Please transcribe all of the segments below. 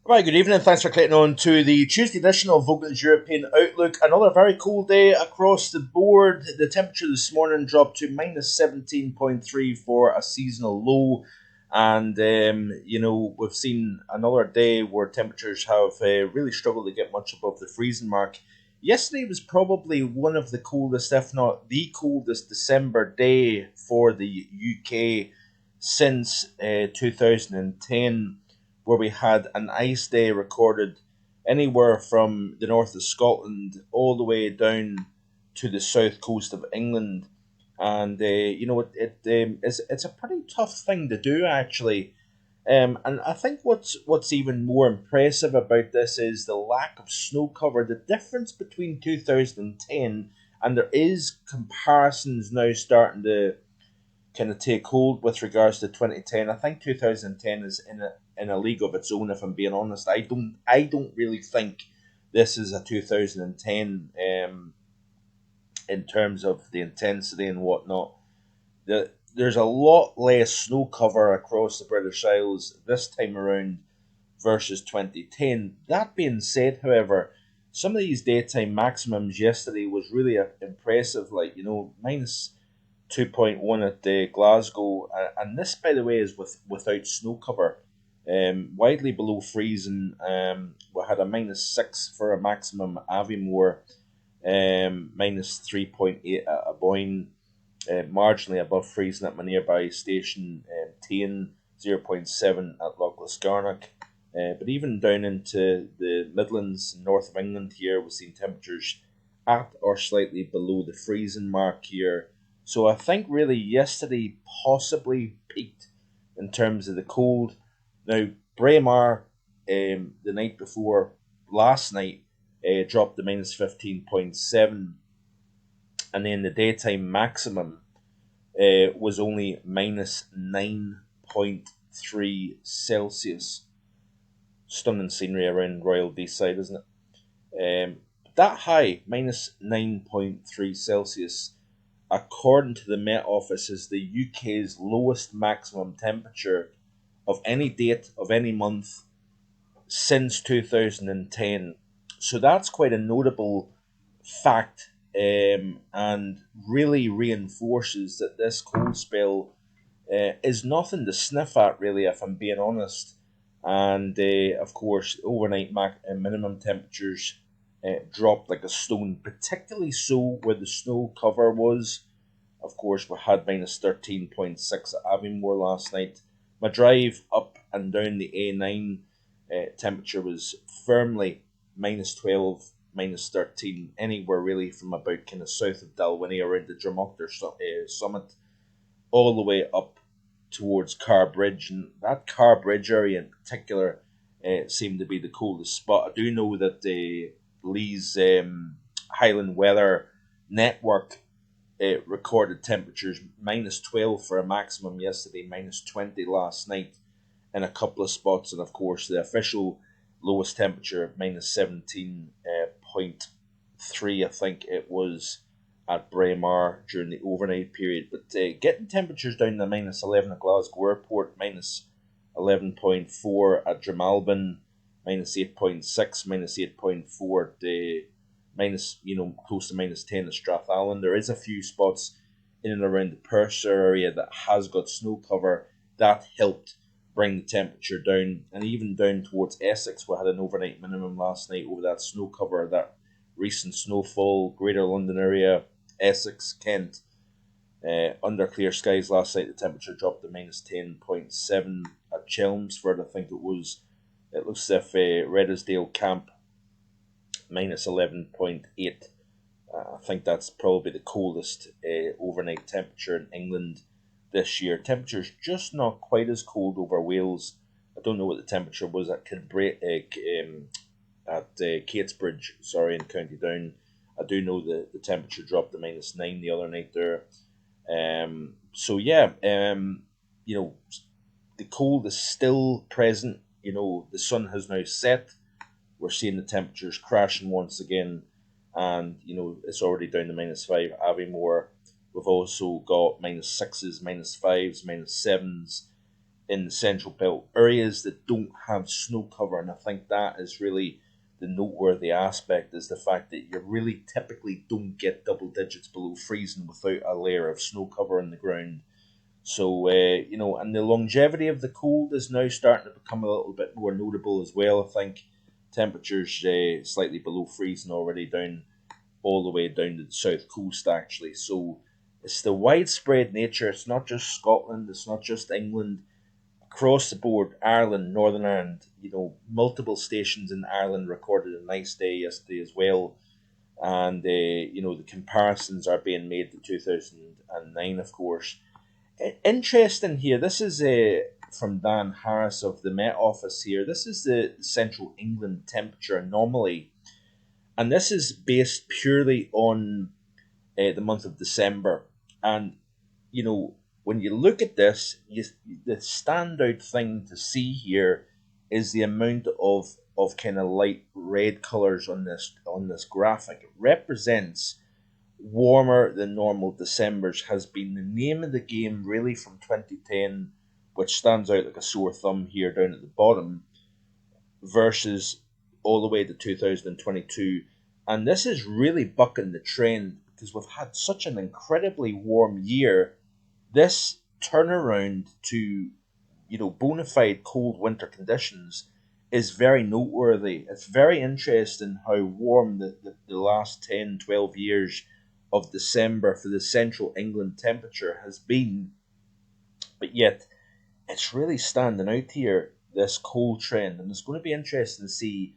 Right, good evening. Thanks for clicking on to the Tuesday edition of Vogel's European Outlook. Another very cold day across the board. The temperature this morning dropped to minus 17.3 for a seasonal low. And, we've seen another day where temperatures have really struggled to get much above the freezing mark. Yesterday was probably one of the coldest, if not the coldest, December day for the UK since 2010, where we had an ice day recorded anywhere from the north of Scotland all the way down to the south coast of England. And it's a pretty tough thing to do, actually. And I think what's even more impressive about this is the lack of snow cover. The difference between 2010, and there is comparisons now starting to kind of take hold with regards to 2010. I think 2010 is in a league of its own. If I'm being honest, I don't really think this is a 2010 in terms of the intensity and whatnot. There's a lot less snow cover across the British Isles this time around versus 2010. That being said, however, some of these daytime maximums yesterday was really impressive. Like minus 2.1 at Glasgow, and this, by the way, is without snow cover. Widely below freezing. We had a minus 6 for a maximum at Aviemore, minus 3.8 at Aboyne, marginally above freezing at my nearby station, Tain, 0.7 at Loch Liscarnock. But even down into the Midlands, north of England here, we've seen temperatures at or slightly below the freezing mark here. So I think really yesterday possibly peaked in terms of the cold. Now, Braemar, the night before last night, dropped to minus 15.7, and then the daytime maximum was only minus 9.3 Celsius. Stunning scenery around Royal Deeside, isn't it? That high, minus 9.3 Celsius, according to the Met Office, is the UK's lowest maximum temperature of any date of any month since 2010. So that's quite a notable fact, and really reinforces that this cold spell is nothing to sniff at, really, if I'm being honest. And of course, overnight minimum temperatures dropped like a stone, particularly so where the snow cover was. Of course, we had minus 13.6 at Aviemore last night. My drive up and down the A9, temperature was firmly minus 12, minus 13, anywhere really from about kind of south of Dalwhinnie around the Drumochter summit, all the way up towards Carbridge. And that Carbridge area in particular seemed to be the coldest spot. I do know that Lee's Highland Weather Network recorded temperatures minus 12 for a maximum yesterday, minus 20 last night in a couple of spots, and of course the official lowest temperature minus 17.3, I think it was, at Braemar during the overnight period. But getting temperatures down to minus 11 at Glasgow Airport, minus 11.4 at Dromalbin, minus 8.6, minus 8.4 at minus, close to minus 10 at Strathallan. There is a few spots in and around the Perthshire area that has got snow cover. That helped bring the temperature down, and even down towards Essex. We had an overnight minimum last night over that snow cover, that recent snowfall, Greater London area, Essex, Kent. Under clear skies last night, the temperature dropped to minus 10.7 at Chelmsford, I think it was. It looks as if Redesdale Camp, minus 11.8. I think that's probably the coldest overnight temperature in England this year. Temperature's just not quite as cold over Wales. I don't know what the temperature was at Catesbridge, in County Down. I do know that the temperature dropped to minus 9 the other night there. The cold is still present. The sun has now set. We're seeing the temperatures crashing once again, and it's already down to minus 5 Aviemore. We've also got minus 6s, minus 5s, minus 7s in the central belt, areas that don't have snow cover. And I think that is really the noteworthy aspect, is the fact that you really typically don't get double digits below freezing without a layer of snow cover on the ground. So, and the longevity of the cold is now starting to become a little bit more notable as well. I think temperatures slightly below freezing already, down all the way down to the south coast, actually. So it's the widespread nature. It's not just Scotland, it's not just England. Across the board, Ireland, Northern Ireland, multiple stations in Ireland recorded a nice day yesterday as well. And, the comparisons are being made to 2009, of course. Interesting here. This is from Dan Harris of the Met Office here. This is the Central England temperature anomaly. And this is based purely on the month of December. And, when you look at this, the standout thing to see here is the amount of kind of light red colors on this graphic. It represents warmer than normal Decembers, has been the name of the game really from 2010, which stands out like a sore thumb here down at the bottom, versus all the way to 2022. And this is really bucking the trend because we've had such an incredibly warm year. This turnaround to, bona fide cold winter conditions is very noteworthy. It's very interesting how warm the last 10, 12 years of December for the central England temperature has been. But yet, it's really standing out here, this cold trend. And it's going to be interesting to see,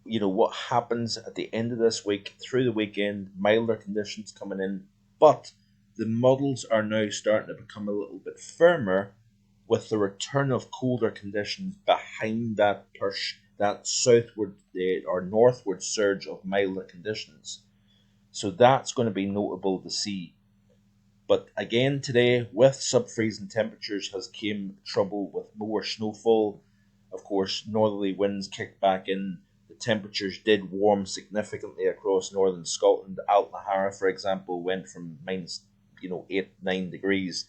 what happens at the end of this week, through the weekend, milder conditions coming in. But the models are now starting to become a little bit firmer with the return of colder conditions behind that southward or northward surge of milder conditions. So that's going to be notable to see. But again today, with sub-freezing temperatures has came trouble with more snowfall. Of course, northerly winds kicked back in. The temperatures did warm significantly across northern Scotland. Altnahara, for example, went from minus 8-9 degrees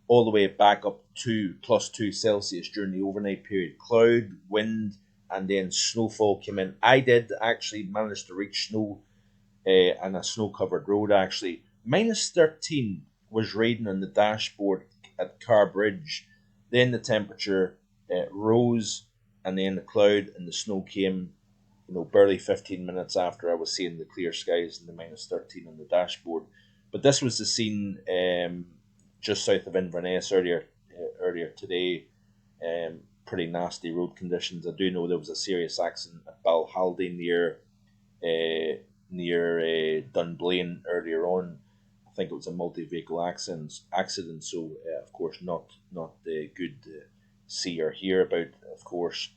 all the way back up to +2 Celsius during the overnight period. Cloud, wind, and then snowfall came in. I did actually manage to reach snow and a snow-covered road, actually. Minus 13 was reading on the dashboard at Car Bridge. Then the temperature rose, and then the cloud and the snow came, barely 15 minutes after I was seeing the clear skies and the minus 13 on the dashboard. But this was the scene just south of Inverness earlier today. Pretty nasty road conditions. I do know there was a serious accident at Balhaldy near Dunblane earlier on. I think it was a multi-vehicle accident. So of course not good to see or hear about, of course.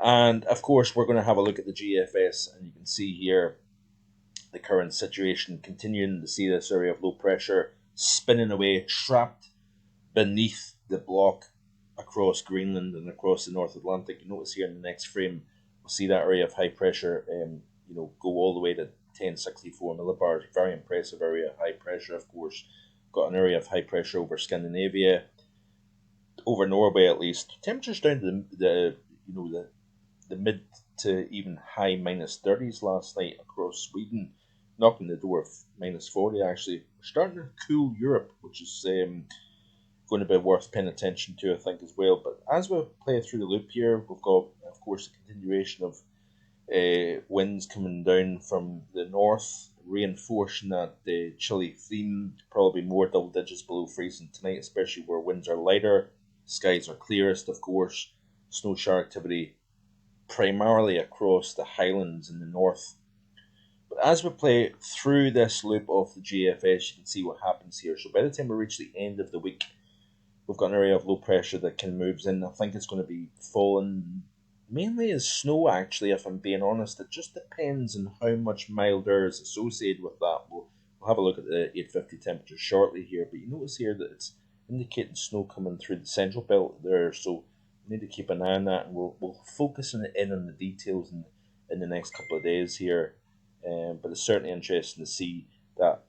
And of course we're going to have a look at the GFS, and you can see here the current situation, continuing to see this area of low pressure spinning away, trapped beneath the block across Greenland and across the North Atlantic. You notice here in the next frame, we'll see that area of high pressure, go all the way to 1064 millibars. Very impressive area of high pressure, of course. Got an area of high pressure over Scandinavia, over Norway at least. Temperatures down to the mid to even high minus 30s last night across Sweden, knocking the door of minus 40 actually. We're starting to cool Europe, which is going to be worth paying attention to, I think, as well. But as we play through the loop here, we've got, of course, a continuation of winds coming down from the north, reinforcing that chilly theme. Probably more double digits below freezing tonight, especially where winds are lighter. Skies are clearest, of course. Snow shower activity primarily across the highlands in the north. But as we play through this loop of the GFS, you can see what happens here. So by the time we reach the end of the week, we've got an area of low pressure that can moves in. I think it's going to be falling mainly as snow, actually, if I'm being honest. It just depends on how much mild air is associated with that. We'll have a look at the 850 temperature shortly here, but you notice here that it's indicating snow coming through the central belt there, so we need to keep an eye on that, and we'll focus on the details in the next couple of days here. But it's certainly interesting to see that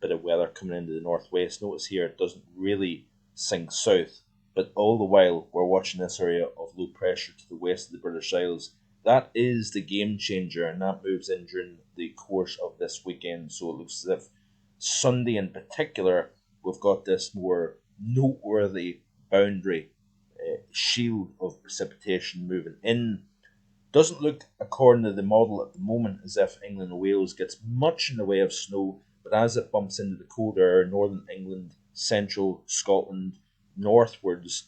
bit of weather coming into the northwest. Notice here it doesn't really sink south. but all the while we're watching this area of low pressure to the west of the British Isles. That is the game changer, and that moves in during the course of this weekend. So it looks as if Sunday in particular, we've got this more noteworthy boundary shield of precipitation moving in. Doesn't look, according to the model at the moment, as if England and Wales gets much in the way of snow, but as it bumps into the colder air, northern England, central Scotland, northwards,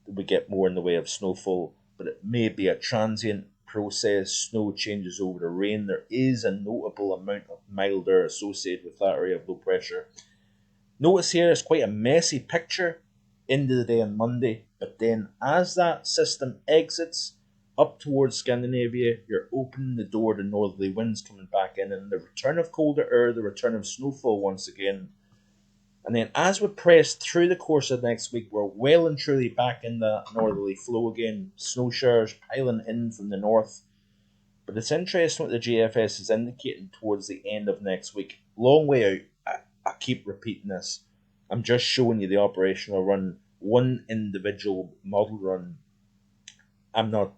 we get more in the way of snowfall. But it may be a transient process. Snow changes over to rain. There is a notable amount of mild air associated with that area of low pressure. Notice here it's quite a messy picture into the day on Monday, but then as that system exits up towards Scandinavia, you're opening the door to northerly winds coming back in, and the return of colder air, the return of snowfall once again. And then as we press through the course of next week, we're well and truly back in the northerly flow again. Snow showers piling in from the north. But it's interesting what the GFS is indicating towards the end of next week. Long way out. I keep repeating this. I'm just showing you the operational run, one individual model run. I'm not,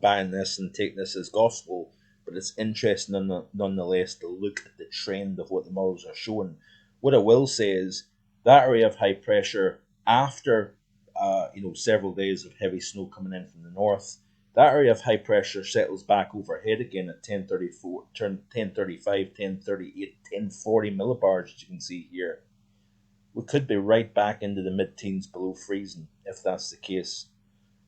buying this and taking this as gospel, but it's interesting nonetheless to look at the trend of what the models are showing. What I will say is that area of high pressure after, several days of heavy snow coming in from the north, that area of high pressure settles back overhead again at 1034, 1035, 1038, 1040 millibars, as you can see here. We could be right back into the mid-teens below freezing if that's the case.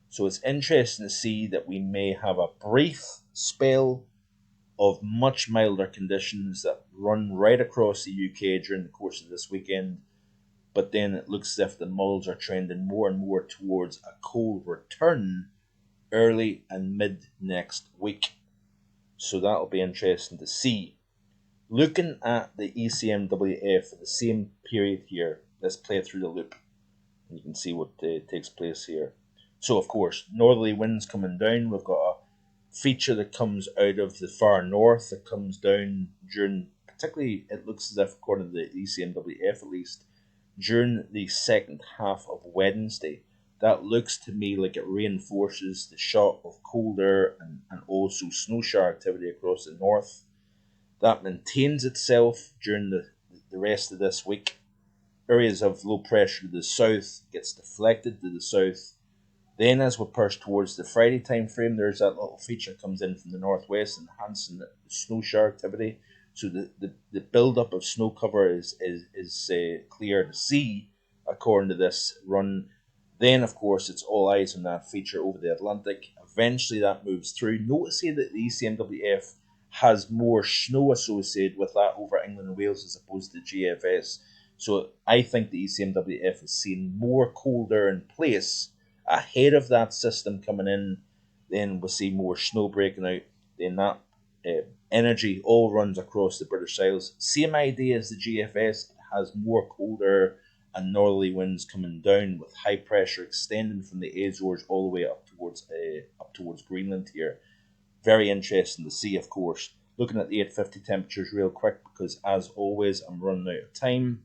So it's interesting to see that we may have a brief spell of much milder conditions that run right across the UK during the course of this weekend. But then it looks as if the models are trending more and more towards a cold return early and mid next week. So that'll be interesting to see. Looking at the ECMWF for the same period here, let's play through the loop. And you can see what takes place here. So, of course, northerly winds coming down. We've got a feature that comes out of the far north that comes down during, particularly, it looks as if, according to the ECMWF at least, during the second half of Wednesday. That looks to me like it reinforces the shot of cold air and also snow shower activity across the north. That maintains itself during the rest of this week. Areas of low pressure to the south gets deflected to the south. Then as we push towards the Friday time frame, there's that little feature that comes in from the northwest, enhancing the snow shower activity. So the build-up of snow cover is clear to see, according to this run. Then, of course, it's all eyes on that feature over the Atlantic. Eventually, that moves through. Notice here that the ECMWF has more snow associated with that over England and Wales as opposed to GFS. So I think the ECMWF is seeing more cold air in place ahead of that system coming in. Then we'll see more snow breaking out. Then that energy all runs across the British Isles. Same idea as the GFS. It has more cold air and northerly winds coming down with high pressure extending from the Azores all the way up towards Greenland here. Very interesting to see, of course. Looking at the 850 temperatures real quick, because as always I'm running out of time.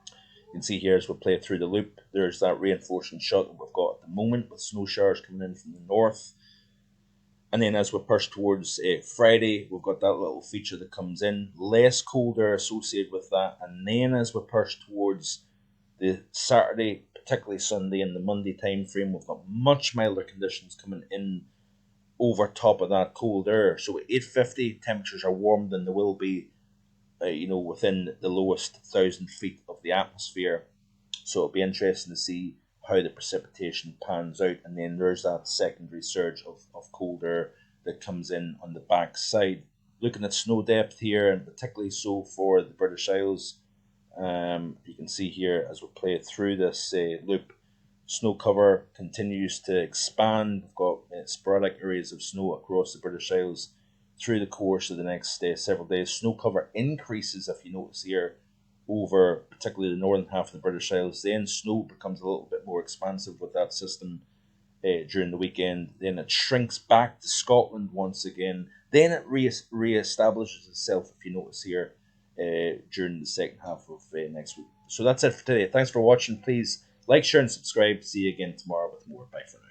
You can see here as we play through the loop, there's that reinforcing shot that we've got at the moment with snow showers coming in from the north. And then as we push towards Friday, we've got that little feature that comes in, less cold air associated with that. And then as we push towards the Saturday, particularly Sunday and the Monday time frame, we've got much milder conditions coming in over top of that cold air. So at 850, temperatures are warmer than they will be, within the lowest 1,000 feet of the atmosphere. So it'll be interesting to see how the precipitation pans out. And then there's that secondary surge of cold air that comes in on the back side. Looking at snow depth here, and particularly so for the British Isles, you can see here as we play through this loop, snow cover continues to expand. We've got sporadic areas of snow across the British Isles through the course of the next several days. Snow cover increases, if you notice here, over particularly the northern half of the British Isles. Then snow becomes a little bit more expansive with that system during the weekend. Then it shrinks back to Scotland once again. Then it re-establishes itself, if you notice here, during the second half of next week. So that's it for today. Thanks for watching. Please Like, share, and subscribe. See you again tomorrow with more. Bye for now.